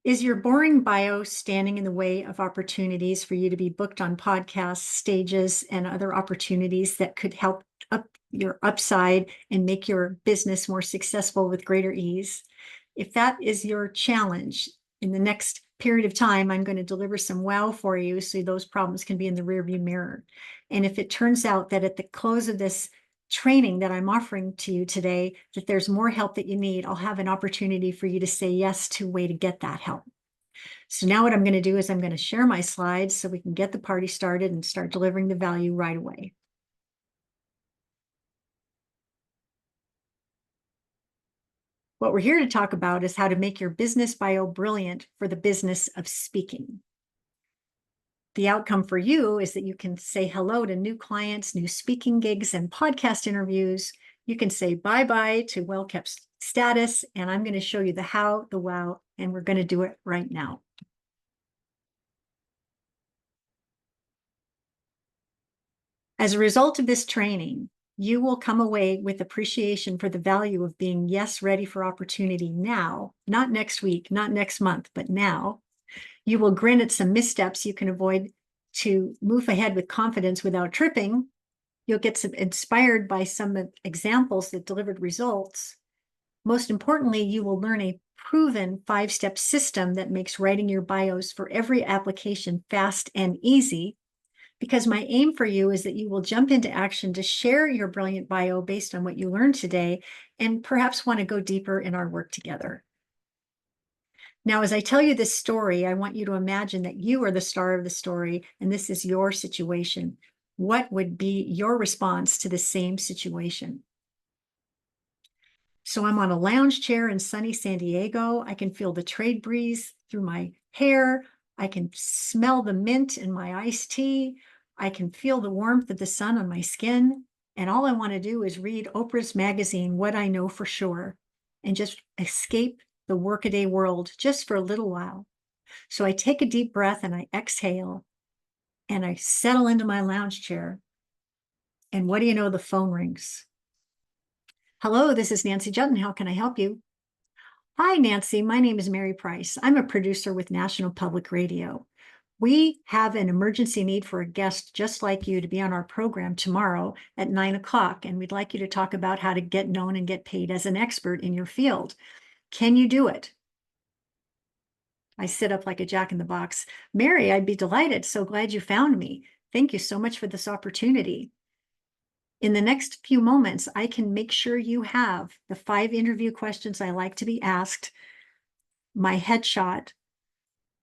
Is your boring bio standing in the way of opportunities for you to be booked on podcasts, stages, and other opportunities that could help up your upside and make your business more successful with greater ease? If that is your challenge, in the next period of time, I'm going to deliver some wow for you so those problems can be in the rearview mirror. And if it turns out that at the close of this training that I'm offering to you today, that there's more help that you need, I'll have an opportunity for you to say yes to a way to get that help. So now what I'm going to do is I'm going to share my slides so we can get the party started and start delivering the value right away. What we're here to talk about is how to make your business bio brilliant for the business of speaking. The outcome for you is that you can say hello to new clients, new speaking gigs, and podcast interviews. You can say bye-bye to well-kept status, and I'm going to show you the how, the wow, and we're going to do it right now. As a result of this training, you will come away with appreciation for the value of being yes, ready for opportunity now, not next week, not next month, but now. You will grin at some missteps you can avoid to move ahead with confidence without tripping. You'll get inspired by some examples that delivered results. Most importantly, you will learn a proven 5-step system that makes writing your bios for every application fast and easy. Because my aim for you is that you will jump into action to share your brilliant bio based on what you learned today and perhaps want to go deeper in our work together. Now, as I tell you this story, I want you to imagine that you are the star of the story and this is your situation. What would be your response to the same situation? So I'm on a lounge chair in sunny San Diego. I can feel the trade breeze through my hair. I can smell the mint in my iced tea. I can feel the warmth of the sun on my skin. And all I want to do is read Oprah's magazine, What I Know for Sure, and just escape the workaday world just for a little while. So I take a deep breath and I exhale and I settle into my lounge chair. And what do you know? The phone rings. Hello, this is Nancy Juetten. How can I help you? Hi, Nancy. My name is Mary Price. I'm a producer with National Public Radio. We have an emergency need for a guest just like you to be on our program tomorrow at 9 o'clock, and we'd like you to talk about how to get known and get paid as an expert in your field. Can you do it? I sit up like a jack in the box. Mary, I'd be delighted. So glad you found me. Thank you so much for this opportunity. In the next few moments, I can make sure you have the 5 interview questions I like to be asked, my headshot,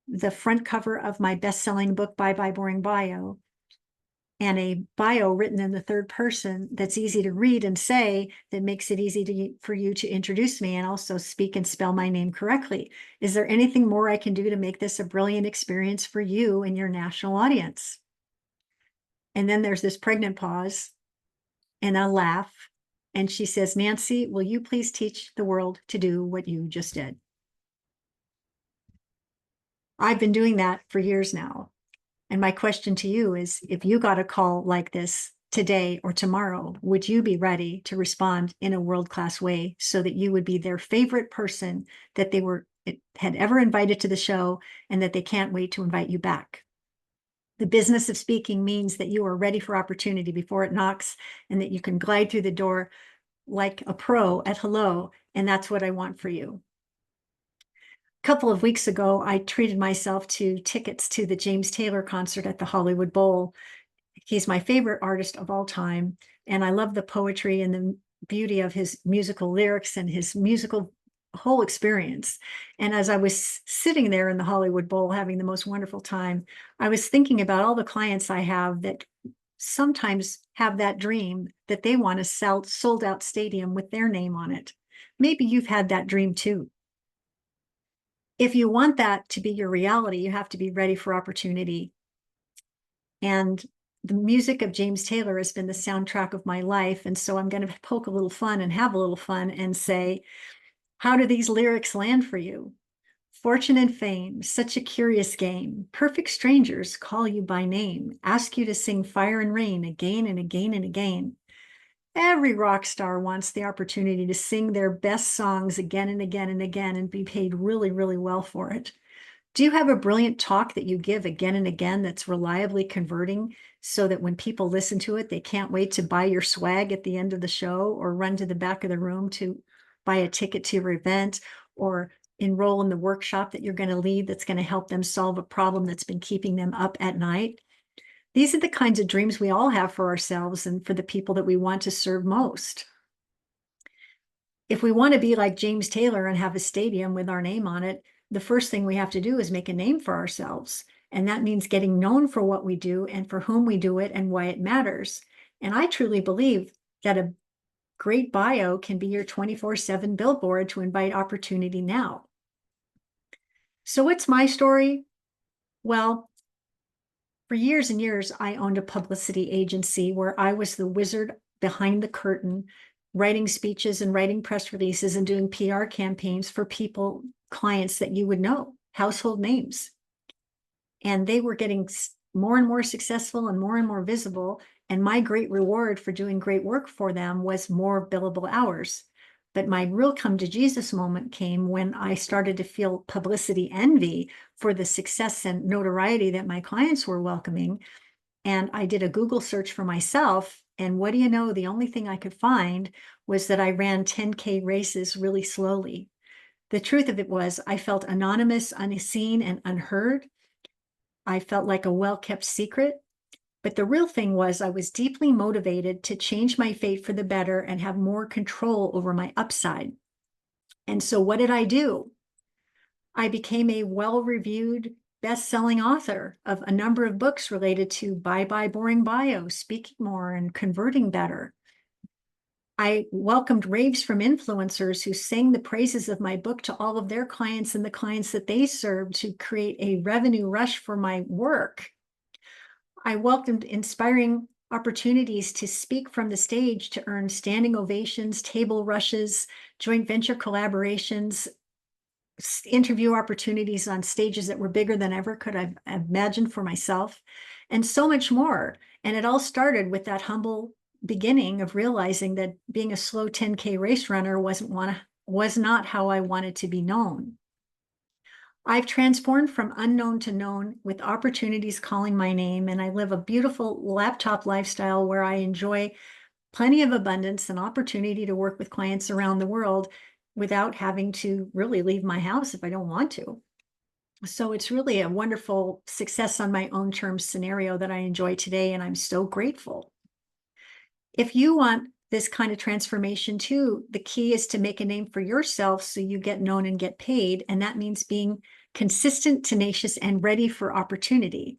the front cover of my best-selling book, Bye Bye Boring Bio, and a bio written in the third person that's easy to read and say, that makes it easy for you to introduce me and also speak and spell my name correctly. Is there anything more I can do to make this a brilliant experience for you and your national audience? And then there's this pregnant pause and a laugh. And she says, Nancy, will you please teach the world to do what you just did? I've been doing that for years now. And my question to you is, if you got a call like this today or tomorrow, would you be ready to respond in a world-class way so that you would be their favorite person that they had ever invited to the show and that they can't wait to invite you back? The business of speaking means that you are ready for opportunity before it knocks and that you can glide through the door like a pro at hello. And that's what I want for you. A couple of weeks ago, I treated myself to tickets to the James Taylor concert at the Hollywood Bowl. He's my favorite artist of all time. And I love the poetry and the beauty of his musical lyrics and his musical whole experience. And as I was sitting there in the Hollywood Bowl having the most wonderful time, I was thinking about all the clients I have that sometimes have that dream that they want a sold out stadium with their name on it. Maybe you've had that dream too. If you want that to be your reality, you have to be ready for opportunity. And the music of James Taylor has been the soundtrack of my life. And so I'm going to poke a little fun and have a little fun and say, how do these lyrics land for you? Fortune and fame, such a curious game. Perfect strangers call you by name, ask you to sing Fire and Rain again and again and again. Every rock star wants the opportunity to sing their best songs again and again and again and be paid really, really well for it. Do you have a brilliant talk that you give again and again that's reliably converting so that when people listen to it, they can't wait to buy your swag at the end of the show or run to the back of the room to buy a ticket to your event or enroll in the workshop that you're going to lead that's going to help them solve a problem that's been keeping them up at night? These are the kinds of dreams we all have for ourselves and for the people that we want to serve most. If we want to be like James Taylor and have a stadium with our name on it, the first thing we have to do is make a name for ourselves. And that means getting known for what we do and for whom we do it and why it matters. And I truly believe that a great bio can be your 24/7 billboard to invite opportunity now. So what's my story? Well, for years and years, I owned a publicity agency where I was the wizard behind the curtain, writing speeches and writing press releases and doing PR campaigns for people, clients that you would know, household names. And they were getting more and more successful and more visible. And my great reward for doing great work for them was more billable hours. But my real come to Jesus moment came when I started to feel publicity envy for the success and notoriety that my clients were welcoming. And I did a Google search for myself. And what do you know? The only thing I could find was that I ran 10K races really slowly. The truth of it was I felt anonymous, unseen, and unheard. I felt like a well-kept secret. But the real thing was I was deeply motivated to change my fate for the better and have more control over my upside. And so what did I do? I became a well-reviewed, best-selling author of a number of books related to bye-bye boring bio, speaking more, and converting better. I welcomed raves from influencers who sang the praises of my book to all of their clients and the clients that they served to create a revenue rush for my work. I welcomed inspiring opportunities to speak from the stage to earn standing ovations, table rushes, joint venture collaborations, interview opportunities on stages that were bigger than ever could I've imagined for myself, and so much more. And it all started with that humble beginning of realizing that being a slow 10K race runner was not how I wanted to be known. I've transformed from unknown to known with opportunities calling my name, and I live a beautiful laptop lifestyle where I enjoy plenty of abundance and opportunity to work with clients around the world without having to really leave my house if I don't want to. So it's really a wonderful success on my own terms scenario that I enjoy today, and I'm so grateful. If you want this kind of transformation too, the key is to make a name for yourself so you get known and get paid. And that means being consistent, tenacious, and ready for opportunity.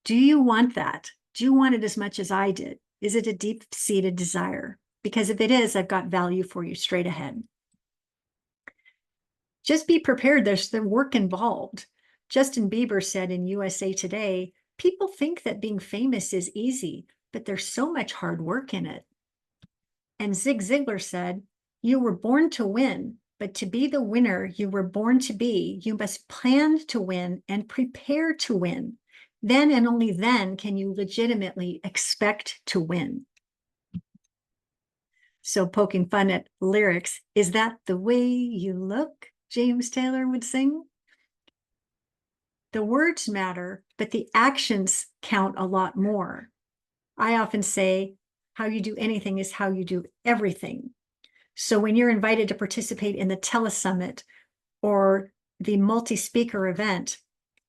Do you want that? Do you want it as much as I did? Is it a deep-seated desire? Because if it is, I've got value for you straight ahead. Just be prepared. There's the work involved. Justin Bieber said in USA Today, people think that being famous is easy, but there's so much hard work in it. And Zig Ziglar said, you were born to win, but to be the winner you were born to be, you must plan to win and prepare to win. Then and only then can you legitimately expect to win. So poking fun at lyrics, is that the way you look? James Taylor would sing. The words matter, but the actions count a lot more. I often say, how you do anything is how you do everything. So when you're invited to participate in the telesummit or the multi-speaker event,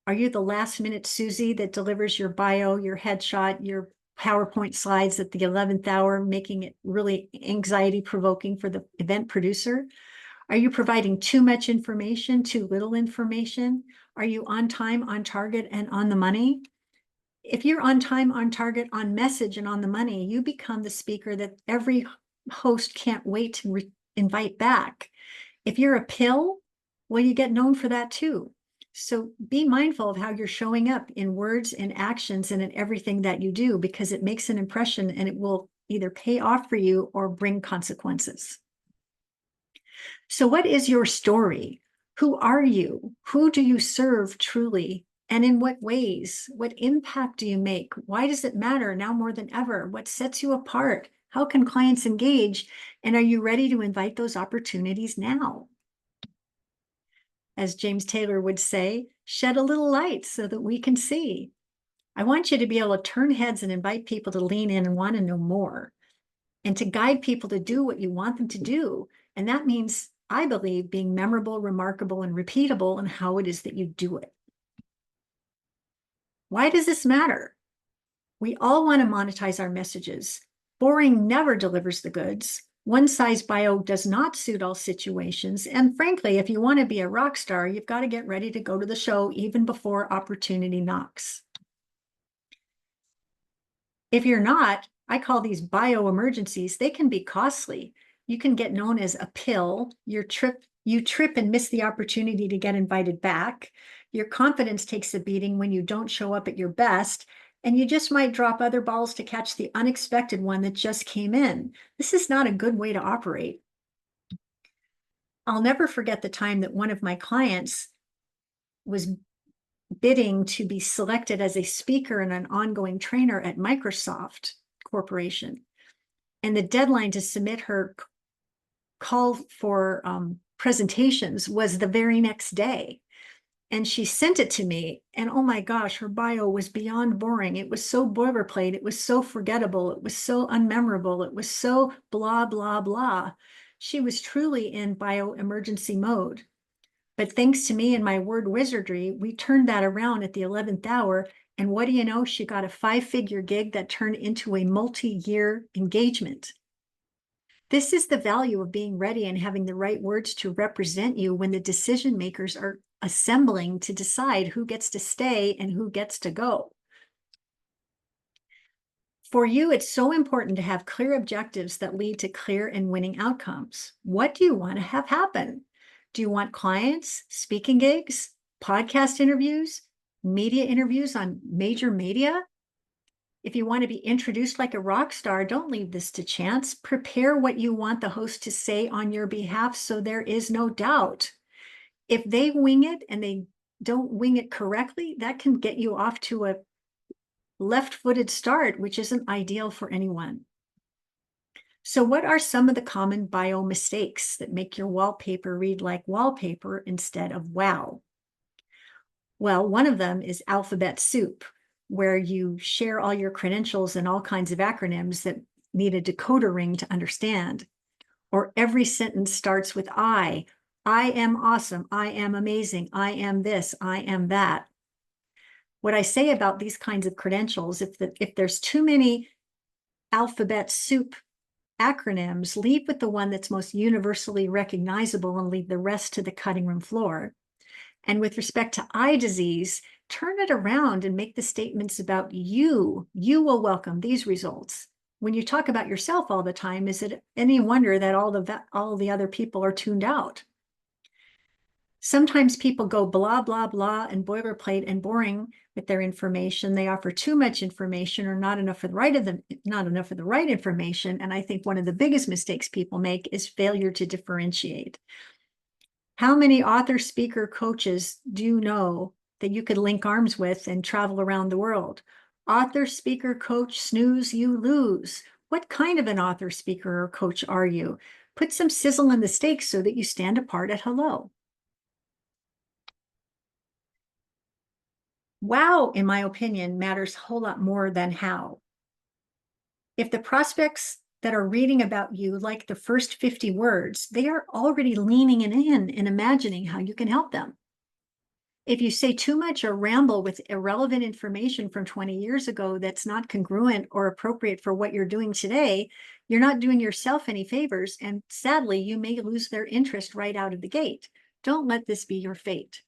are you the last minute Susie that delivers your bio, your headshot, your PowerPoint slides at the 11th hour, making it really anxiety provoking for the event producer? Are you providing too much information, too little information? Are you on time, on target, and on the money? If you're on time, on target, on message, and on the money, you become the speaker that every host can't wait to invite back. If you're a pill, well, you get known for that too. So be mindful of how you're showing up in words and actions and in everything that you do, because it makes an impression and it will either pay off for you or bring consequences. So what is your story? Who are you? Who do you serve truly? And in what ways? What impact do you make? Why does it matter now more than ever? What sets you apart? How can clients engage? And are you ready to invite those opportunities now? As James Taylor would say, Shed a little light so that we can see. I want you to be able to turn heads and invite people to lean in and want to know more, and to guide people to do what you want them to do. And that means, I believe, being memorable, remarkable, and repeatable in how it is that you do it. Why does this matter? We all want to monetize our messages. Boring never delivers the goods. One size bio does not suit all situations. And frankly, if you want to be a rock star, you've got to get ready to go to the show even before opportunity knocks. If you're not, I call these bio emergencies. They can be costly. You can get known as a pill. You trip and miss the opportunity to get invited back. Your confidence takes a beating when you don't show up at your best, and you just might drop other balls to catch the unexpected one that just came in. This is not a good way to operate. I'll never forget the time that one of my clients was bidding to be selected as a speaker and an ongoing trainer at Microsoft Corporation. And the deadline to submit her call for presentations was the very next day. And she sent it to me, and oh my gosh, her bio was beyond boring. It was so boilerplate. It was so forgettable. It was so unmemorable. It was so blah, blah, blah. She was truly in bio emergency mode. But thanks to me and my word wizardry, we turned that around at the 11th hour. And what do you know? She got a 5-figure gig that turned into a multi-year engagement. This is the value of being ready and having the right words to represent you when the decision makers are assembling to decide who gets to stay and who gets to go. For you, it's so important to have clear objectives that lead to clear and winning outcomes. What do you want to have happen? Do you want clients, speaking gigs, podcast interviews, media interviews on major media? If you want to be introduced like a rock star, don't leave this to chance. Prepare what you want the host to say on your behalf so there is no doubt. If they wing it and they don't wing it correctly, that can get you off to a left-footed start, which isn't ideal for anyone. So what are some of the common bio mistakes that make your wallpaper read like wallpaper instead of wow? Well, one of them is alphabet soup, where you share all your credentials and all kinds of acronyms that need a decoder ring to understand. Or every sentence starts with I am awesome, I am amazing, I am this, I am that. What I say about these kinds of credentials, if there's too many alphabet soup acronyms, lead with the one that's most universally recognizable and leave the rest to the cutting room floor. And with respect to eye disease, turn it around and make the statements about you. You will welcome these results. When you talk about yourself all the time, is it any wonder that all the other people are tuned out? Sometimes people go blah, blah, blah, and boilerplate and boring with their information. They offer too much information or not enough of the right information. And I think one of the biggest mistakes people make is failure to differentiate. How many author, speaker, coaches do you know that you could link arms with and travel around the world? Author, speaker, coach, snooze, you lose. What kind of an author, speaker, or coach are you? Put some sizzle in the steaks so that you stand apart at hello. Wow, in my opinion, matters a whole lot more than how. If the prospects that are reading about you like the first 50 words, they are already leaning in and imagining how you can help them. If you say too much or ramble with irrelevant information from 20 years ago that's not congruent or appropriate for what you're doing today, you're not doing yourself any favors, and sadly, you may lose their interest right out of the gate. Don't let this be your fate.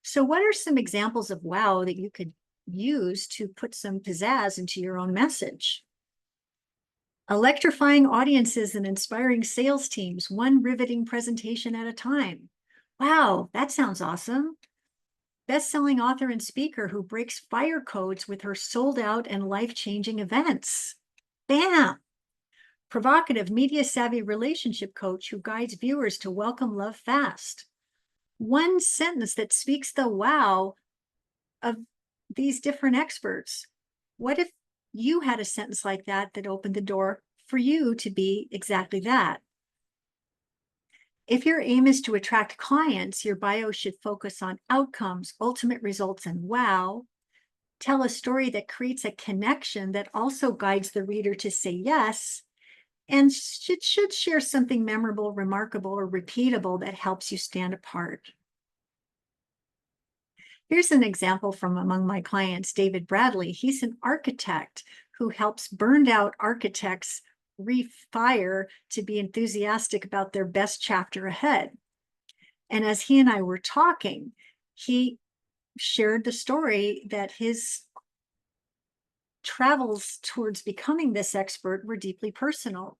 So what are some examples of wow that you could use to put some pizzazz into your own message? Electrifying audiences and inspiring sales teams, one riveting presentation at a time. Wow, that sounds awesome. Best-selling author and speaker who breaks fire codes with her sold-out and life-changing events. Bam! Provocative, media-savvy relationship coach who guides viewers to welcome love fast. One sentence that speaks the wow of these different experts. What if you had a sentence like that that opened the door for you to be exactly that? If your aim is to attract clients, your bio should focus on outcomes, ultimate results, and wow. Tell a story that creates a connection that also guides the reader to say yes, and should share something memorable, remarkable, or repeatable that helps you stand apart. Here's an example from among my clients, David Bradley. He's an architect who helps burned out architects refire to be enthusiastic about their best chapter ahead. And as he and I were talking, he shared the story that his travels towards becoming this expert were deeply personal.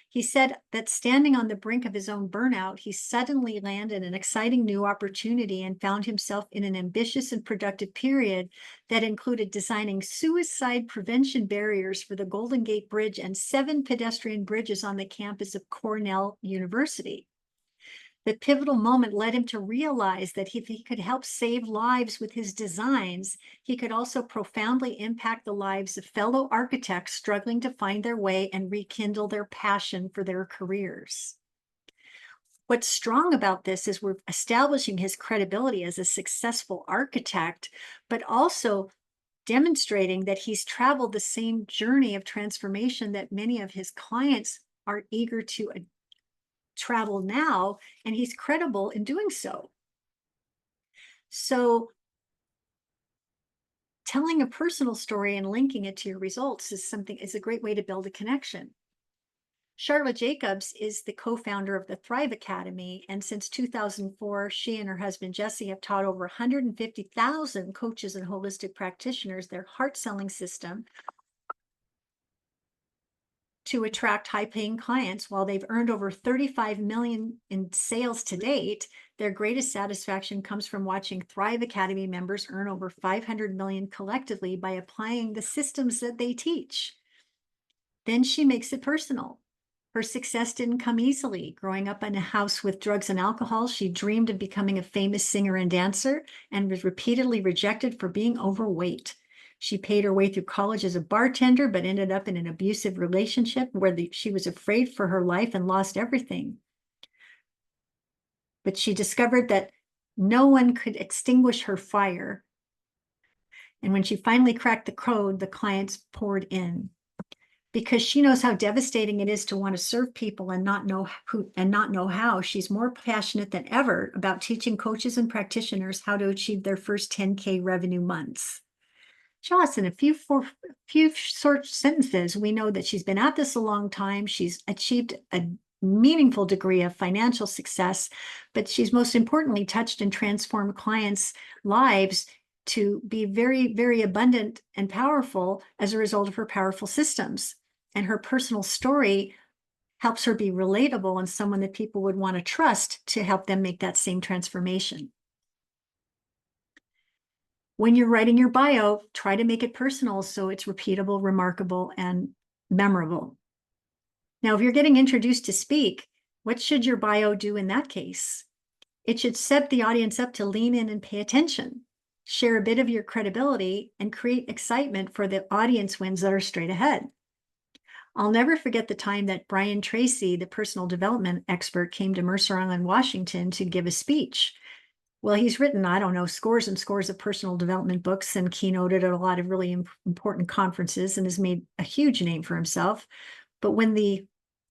He said that standing on the brink of his own burnout, he suddenly landed an exciting new opportunity and found himself in an ambitious and productive period that included designing suicide prevention barriers for the Golden Gate Bridge and 7 pedestrian bridges on the campus of Cornell University. The pivotal moment led him to realize that if he could help save lives with his designs, he could also profoundly impact the lives of fellow architects struggling to find their way and rekindle their passion for their careers. What's strong about this is we're establishing his credibility as a successful architect, but also demonstrating that he's traveled the same journey of transformation that many of his clients are eager to travel now, and he's credible in doing so. So telling a personal story and linking it to your results is a great way to build a connection. Charlotte Jacobs is the co-founder of the Thrive Academy, and since 2004, she and her husband Jesse have taught over 150,000 coaches and holistic practitioners their heart selling system to attract high-paying clients. While they've earned over 35 million in sales to date, their greatest satisfaction comes from watching Thrive Academy members earn over 500 million collectively by applying the systems that they teach. Then she makes it personal. Her success didn't come easily. Growing up in a house with drugs and alcohol, she dreamed of becoming a famous singer and dancer and was repeatedly rejected for being overweight. She paid her way through college as a bartender, but ended up in an abusive relationship where she was afraid for her life and lost everything. But she discovered that no one could extinguish her fire. And when she finally cracked the code, the clients poured in. Because she knows how devastating it is to want to serve people and not know how. She's more passionate than ever about teaching coaches and practitioners how to achieve their first 10K revenue months. Just in a few short sentences, we know that she's been at this a long time. She's achieved a meaningful degree of financial success, but she's most importantly touched and transformed clients' lives to be very, very abundant and powerful as a result of her powerful systems. And her personal story helps her be relatable and someone that people would want to trust to help them make that same transformation. When you're writing your bio, try to make it personal so it's repeatable, remarkable, and memorable. Now, if you're getting introduced to speak, what should your bio do in that case? It should set the audience up to lean in and pay attention, share a bit of your credibility, and create excitement for the audience wins that are straight ahead. I'll never forget the time that Brian Tracy, the personal development expert, came to Mercer Island, Washington to give a speech. Well, he's written, I don't know, scores and scores of personal development books and keynoted at a lot of really important conferences and has made a huge name for himself. But when the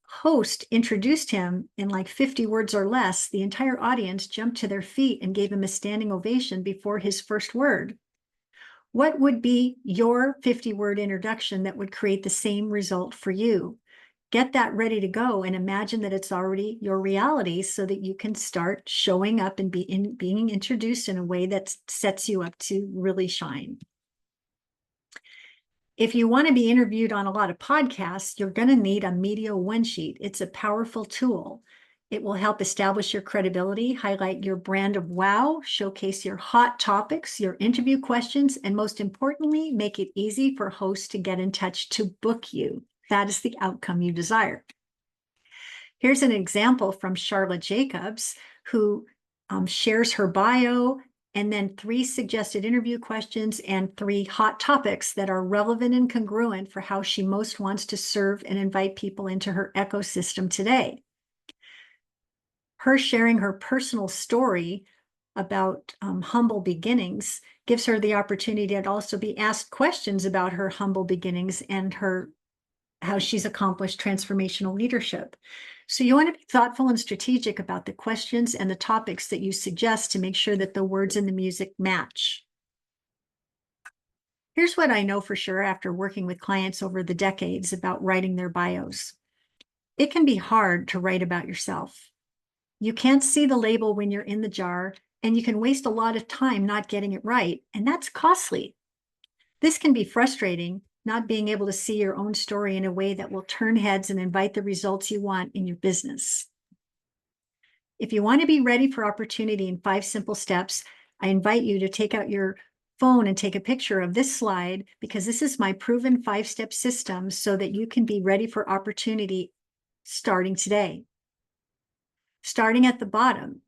host introduced him in like 50 words or less, the entire audience jumped to their feet and gave him a standing ovation before his first word. What would be your 50-word introduction that would create the same result for you? Get that ready to go and imagine that it's already your reality so that you can start showing up and being introduced in a way that sets you up to really shine. If you want to be interviewed on a lot of podcasts, you're going to need a Media One Sheet. It's a powerful tool. It will help establish your credibility, highlight your brand of wow, showcase your hot topics, your interview questions, and most importantly, make it easy for hosts to get in touch to book you. That is the outcome you desire. Here's an example from Charlotte Jacobs, who shares her bio and then 3 suggested interview questions and 3 hot topics that are relevant and congruent for how she most wants to serve and invite people into her ecosystem today. Her sharing her personal story about humble beginnings gives her the opportunity to also be asked questions about her humble beginnings and how she's accomplished transformational leadership. So you want to be thoughtful and strategic about the questions and the topics that you suggest to make sure that the words and the music match. Here's what I know for sure after working with clients over the decades about writing their bios. It can be hard to write about yourself. You can't see the label when you're in the jar, and you can waste a lot of time not getting it right, and that's costly. This can be frustrating, not being able to see your own story in a way that will turn heads and invite the results you want in your business. If you want to be ready for opportunity in 5 simple steps, I invite you to take out your phone and take a picture of this slide, because this is my proven 5-step system so that you can be ready for opportunity starting today. Starting at the bottom,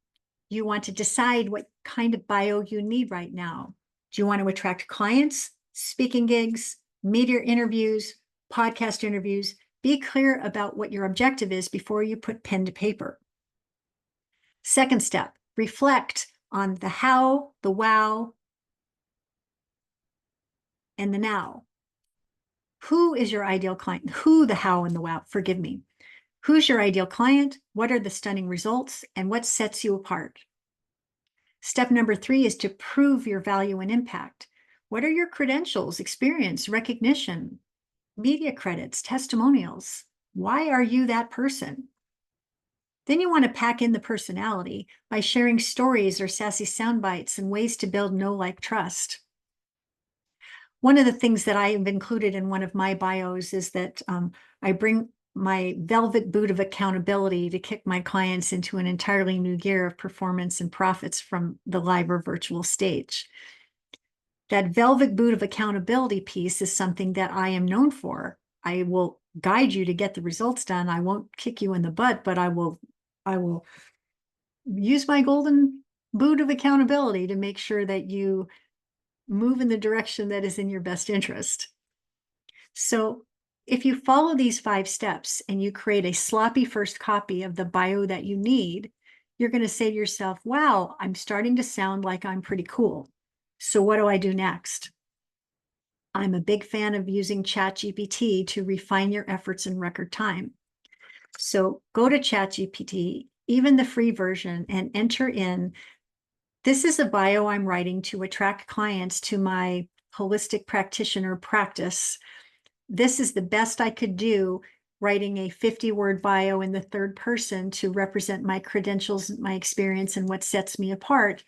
you want to decide what kind of bio you need right now. Do you want to attract clients, speaking gigs, media interviews, podcast interviews? Be clear about what your objective is before you put pen to paper. Second step, reflect on the how, the wow, and the now. Who is your ideal client? Who, the how, and the wow, forgive me. Who's your ideal client? What are the stunning results? And what sets you apart? Step number 3 is to prove your value and impact. What are your credentials, experience, recognition, media credits, testimonials? Why are you that person? Then you want to pack in the personality by sharing stories or sassy sound bites and ways to build know, like, trust. One of the things that I have included in one of my bios is that I bring my velvet boot of accountability to kick my clients into an entirely new gear of performance and profits from the live or virtual stage. That velvet boot of accountability piece is something that I am known for. I will guide you to get the results done. I won't kick you in the butt, but I will use my golden boot of accountability to make sure that you move in the direction that is in your best interest. So if you follow these 5 steps and you create a sloppy first copy of the bio that you need, you're going to say to yourself, wow, I'm starting to sound like I'm pretty cool. So what do I do next? I'm a big fan of using ChatGPT to refine your efforts in record time. So go to ChatGPT, even the free version, and enter in, this is a bio I'm writing to attract clients to my holistic practitioner practice. This is the best I could do, writing a 50-word bio in the third person to represent my credentials, my experience, and what sets me apart.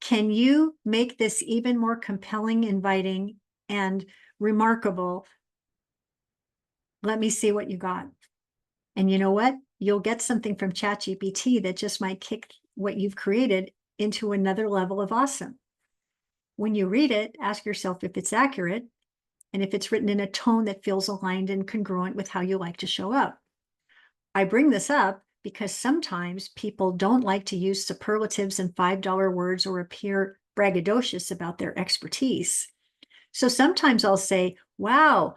Can you make this even more compelling, inviting, and remarkable? Let me see what you got. And you know what? You'll get something from ChatGPT that just might kick what you've created into another level of awesome. When you read it, ask yourself if it's accurate and if it's written in a tone that feels aligned and congruent with how you like to show up. I bring this up because sometimes people don't like to use superlatives and $5 words or appear braggadocious about their expertise. So sometimes I'll say, wow,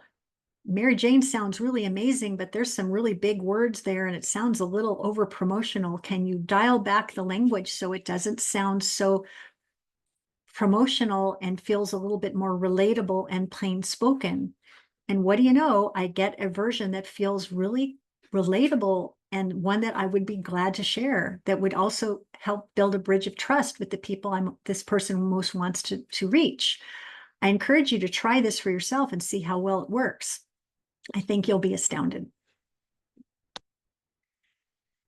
Mary Jane sounds really amazing, but there's some really big words there and it sounds a little over promotional. Can you dial back the language so it doesn't sound so promotional and feels a little bit more relatable and plain spoken? And what do you know? I get a version that feels really relatable and one that I would be glad to share, that would also help build a bridge of trust with the people this person most wants to reach. I encourage you to try this for yourself and see how well it works. I think you'll be astounded.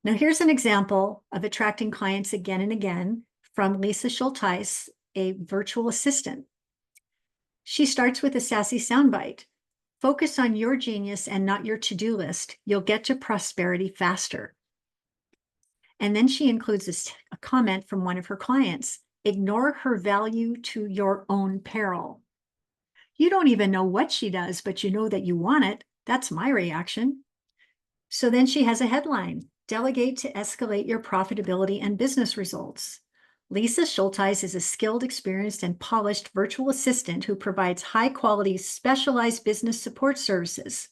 Now, here's an example of attracting clients again and again from Lisa Schulteis, a virtual assistant. She starts with a sassy soundbite. Focus on your genius and not your to-do list. You'll get to prosperity faster. And then she includes a comment from one of her clients. Ignore her value to your own peril. You don't even know what she does, but you know that you want it. That's my reaction. So then she has a headline, delegate to escalate your profitability and business results. Lisa Schulteis is a skilled, experienced, and polished virtual assistant who provides high-quality, specialized business support services.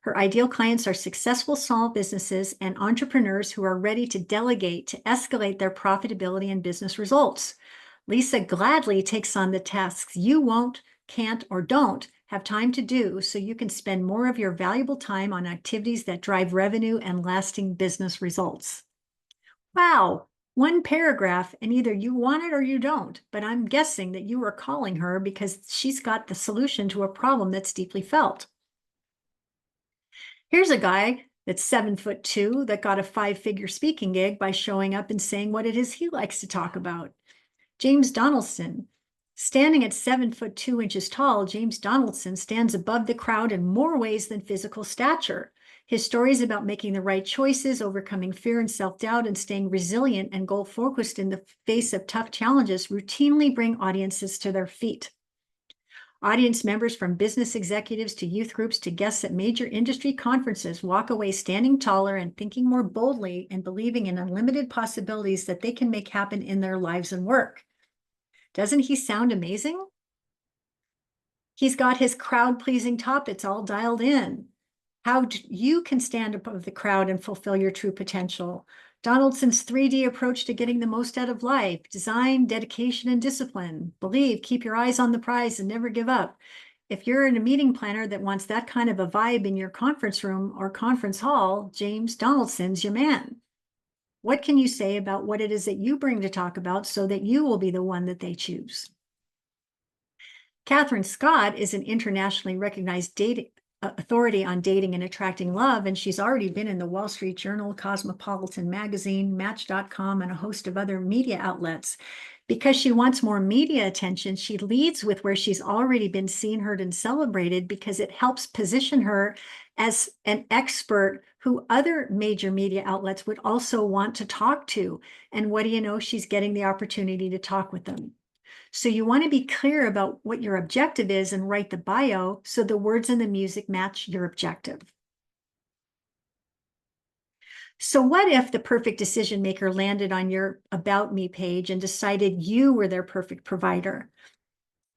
Her ideal clients are successful small businesses and entrepreneurs who are ready to delegate to escalate their profitability and business results. Lisa gladly takes on the tasks you won't, can't, or don't have time to do so you can spend more of your valuable time on activities that drive revenue and lasting business results. Wow, one paragraph, and either you want it or you don't, but I'm guessing that you are calling her because she's got the solution to a problem that's deeply felt. Here's a guy that's 7'2" that got a 5-figure speaking gig by showing up and saying what it is he likes to talk about. James Donaldson. Standing at 7'2" tall, James Donaldson stands above the crowd in more ways than physical stature. His stories about making the right choices, overcoming fear and self-doubt, and staying resilient and goal-focused in the face of tough challenges routinely bring audiences to their feet. Audience members, from business executives to youth groups to guests at major industry conferences, walk away standing taller and thinking more boldly and believing in unlimited possibilities that they can make happen in their lives and work. Doesn't he sound amazing? He's got his crowd-pleasing topics all dialed in. How you can stand above the crowd and fulfill your true potential. Donaldson's 3D approach to getting the most out of life: design, dedication, and discipline. Believe, keep your eyes on the prize, and never give up. If you're in a meeting planner that wants that kind of a vibe in your conference room or conference hall, James Donaldson's your man. What can you say about what it is that you bring to talk about so that you will be the one that they choose? Catherine Scott is an internationally recognized authority on dating and attracting love, and she's already been in the Wall Street Journal, Cosmopolitan Magazine, Match.com, and a host of other media outlets. Because she wants more media attention, she leads with where she's already been seen, heard, and celebrated, because it helps position her as an expert who other major media outlets would also want to talk to. And what do you know? She's getting the opportunity to talk with them. So you want to be clear about what your objective is and write the bio so the words and the music match your objective. So what if the perfect decision maker landed on your About Me page and decided you were their perfect provider?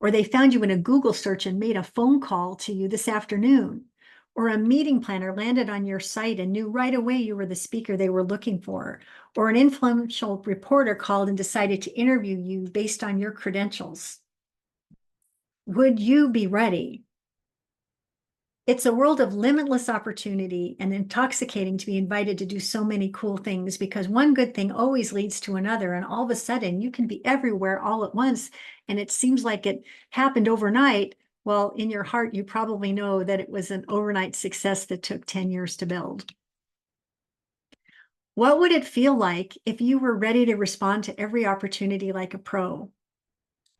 Or they found you in a Google search and made a phone call to you this afternoon? Or a meeting planner landed on your site and knew right away you were the speaker they were looking for? Or an influential reporter called and decided to interview you based on your credentials? Would you be ready? It's a world of limitless opportunity and intoxicating to be invited to do so many cool things, because one good thing always leads to another. And all of a sudden you can be everywhere all at once. And it seems like it happened overnight. Well, in your heart, you probably know that it was an overnight success that took 10 years to build. What would it feel like if you were ready to respond to every opportunity like a pro?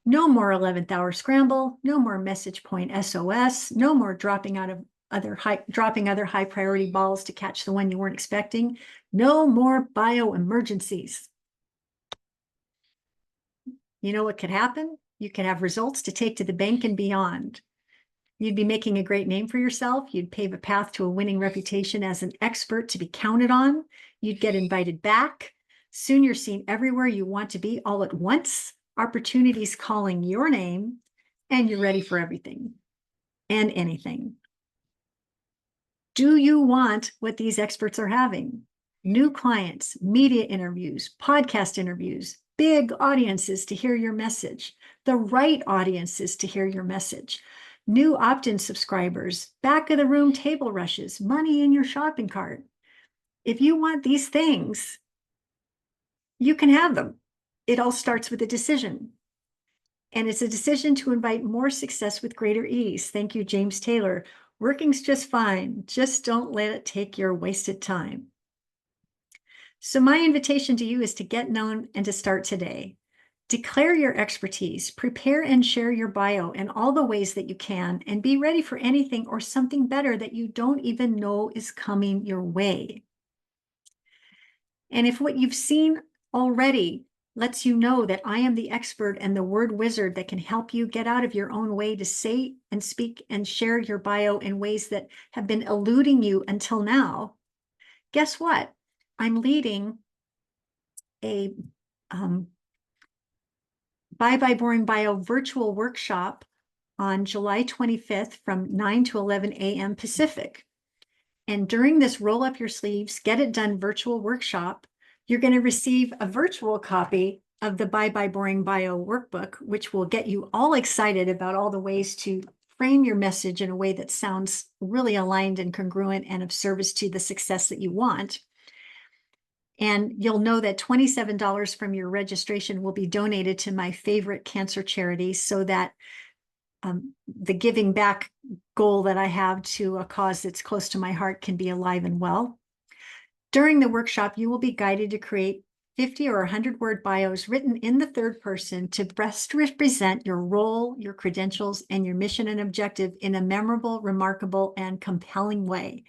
No more 11th hour scramble, no more message point SOS, no more dropping other high priority balls to catch the one you weren't expecting, no more bio emergencies. You know what could happen? You could have results to take to the bank and beyond. You'd be making a great name for yourself. You'd pave a path to a winning reputation as an expert to be counted on. You'd get invited back. Soon you're seen everywhere you want to be all at once. Opportunities calling your name, and you're ready for everything and anything. Do you want what these experts are having? New clients, media interviews, podcast interviews, big audiences to hear your message, the right audiences to hear your message, new opt-in subscribers, back of the room table rushes, money in your shopping cart. If you want these things, you can have them. It all starts with a decision. And it's a decision to invite more success with greater ease. Thank you, James Taylor. Working's just fine. Just don't let it take your wasted time. So my invitation to you is to get known and to start today. Declare your expertise, prepare and share your bio in all the ways that you can, and be ready for anything or something better that you don't even know is coming your way. And if what you've seen already lets you know that I am the expert and the word wizard that can help you get out of your own way to say and speak and share your bio in ways that have been eluding you until now, guess what? I'm leading a Bye Bye Boring Bio virtual workshop on July 25th from 9 to 11 a.m. Pacific. And during this roll up your sleeves, get it done virtual workshop, you're going to receive a virtual copy of the Bye Bye Boring Bio workbook, which will get you all excited about all the ways to frame your message in a way that sounds really aligned and congruent and of service to the success that you want. And you'll know that $27 from your registration will be donated to my favorite cancer charity, so that the giving back goal that I have to a cause that's close to my heart can be alive and well. During the workshop, you will be guided to create 50 or 100-word bios written in the third person to best represent your role, your credentials, and your mission and objective in a memorable, remarkable, and compelling way.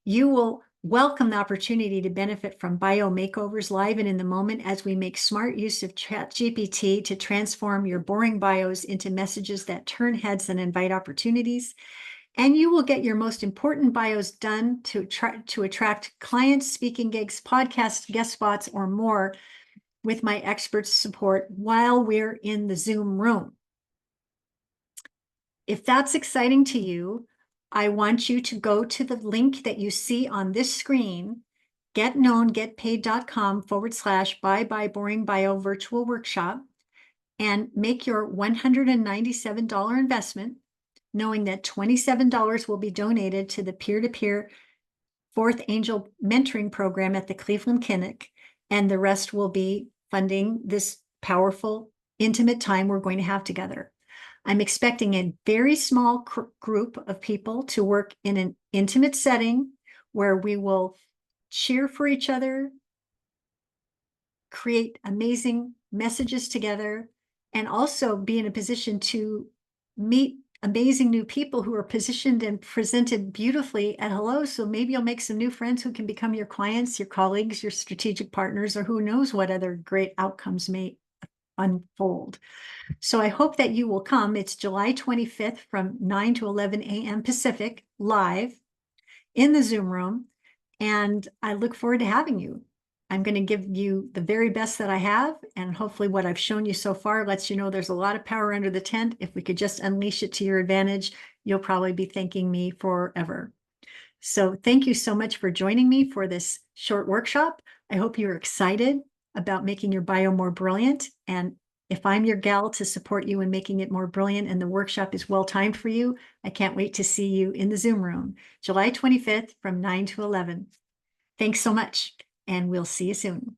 You will welcome the opportunity to benefit from bio makeovers live and in the moment as we make smart use of ChatGPT to transform your boring bios into messages that turn heads and invite opportunities. And you will get your most important bios done to attract clients, speaking gigs, podcast guest spots, or more with my expert support while we're in the Zoom room. If that's exciting to you, I want you to go to the link that you see on this screen, getknowngetpaid.com/Bye Bye Boring Bio virtual workshop, and make your $197 investment, knowing that $27 will be donated to the peer-to-peer Fourth Angel mentoring program at the Cleveland Clinic, and the rest will be funding this powerful, intimate time we're going to have together. I'm expecting a very small group of people to work in an intimate setting where we will cheer for each other, create amazing messages together, and also be in a position to meet amazing new people who are positioned and presented beautifully at Hello. So maybe you'll make some new friends who can become your clients, your colleagues, your strategic partners, or who knows what other great outcomes may unfold. So I hope that you will come. It's July 25th from 9 to 11 a.m. Pacific, live in the Zoom room. And I look forward to having you. I'm going to give you the very best that I have. And hopefully what I've shown you so far lets you know there's a lot of power under the tent. If we could just unleash it to your advantage, you'll probably be thanking me forever. So thank you so much for joining me for this short workshop. I hope you're excited about making your bio more brilliant. And if I'm your gal to support you in making it more brilliant and the workshop is well timed for you, I can't wait to see you in the Zoom room, July 25th from 9 to 11. Thanks so much, and we'll see you soon.